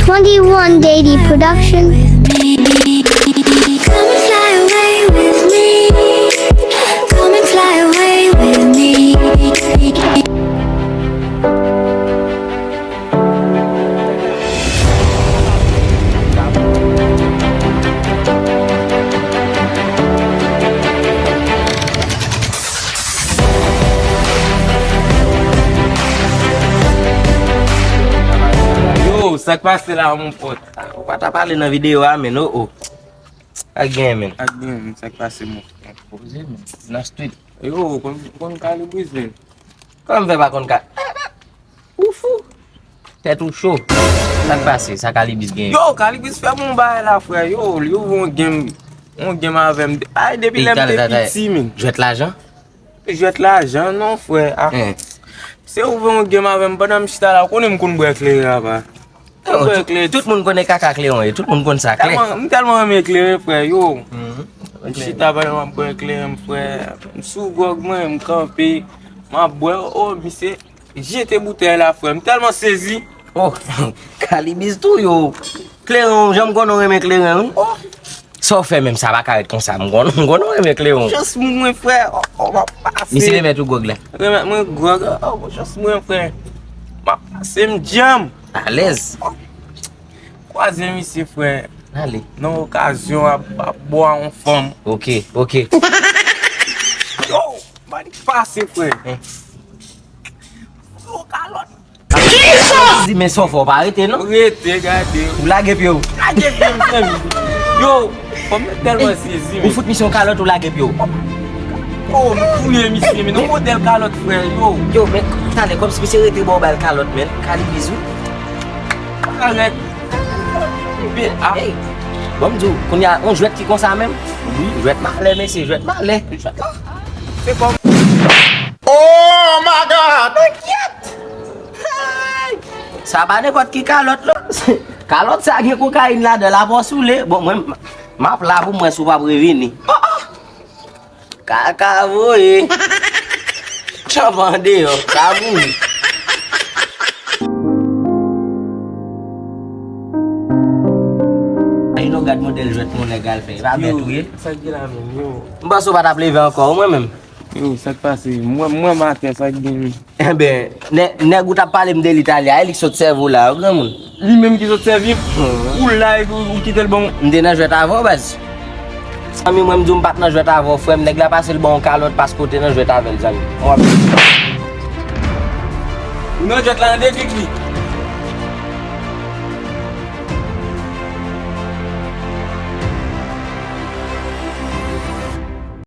21 Daily Production. Come and fly away with me. Come and fly away with me. Sak passe la mon pote. Ou pa ta pale nan video a men ou. Again men. Again, sak passe mon Pose men. Nan street. Yo, kon Kalibizz ven. Kom ve pa kon ka. Oufou. Tè tou chaud. Sak pase, sa Kalibizz gen. Yo, Kalibizz fè mon baye la frère. Yo von game avem. Ay, depi lem te piti men. Jwèt l'ajan? Jwèt l'ajan non frère. Se ou von game avem, banan mchita la, konen mkoun bwe ekleri ava. Tout moun konen kaka kleyon e, tout moun konen sa kle. Mwen telman mwen ekleri frère, yo. Mchita banan mwen ekleri frère. Msou gog mwen mkampi. Mwen bwe, oh mise, jete bouteille la frère. Mwen telman sezi. Oh, Kalibizz tou yo. Kleyon, jom konon reme kleyon. So fè mèm sa bakaret kon sa, mwen konon reme kleyon. Just mwen frère, mwen pase. Misi remet ou gog la? Remet mwen gog, just mwen frère. Mwen pase mjam. A lez. Kwaze misi frère. Ale. Nan okasyon a bo an fom. Ok. Yo, mwen pase frère. Yo, kalot. Di men so fò pa arete non? Rete, gade. Ou lage pyo? Lage pyo mwen. Yo, mwen telman sezi Ou fout mission kalot ou lage pyo? Oh, mwen kouye misi men. Non model kalot frère, yo. Yo men, tane kom si misi rete bo bal kalot men. Kalibizz ou? Arrête. Hey, bon m'dou, kon ya on Jwèt ki kon sa men? Oui, Jwèt malè men se Jwèt malè. C'est comme... Oh my God! T'inquiète! Sa ba ne kot ki kalot lo. Kalot sa gen kokain la de la bon soule. Bon, mwen map la pou mwen sou pa previni. Kaka voye. Chabande yo, sa mouni. Ay nou gade model Jwèt moun legal fe. Va bet ouye. Sak gen la men, yo. Mba sou pa ta pleve ankor mwen men. Yo, sak pase, mwen maten sak gen mi. Eh ben, ne gouta pale mde l'Italia, elik sot servo la, ou gran moun? Li menm ki sot servi, ou la ou kite l bon. Mde nan Jwèt avon baz. Ami mwen mdou mbat nan Jwèt avon, fwem neg la pase l bon kalot pas kote nan Jwèt avon zami. Non, Jwèt la nan deklik li.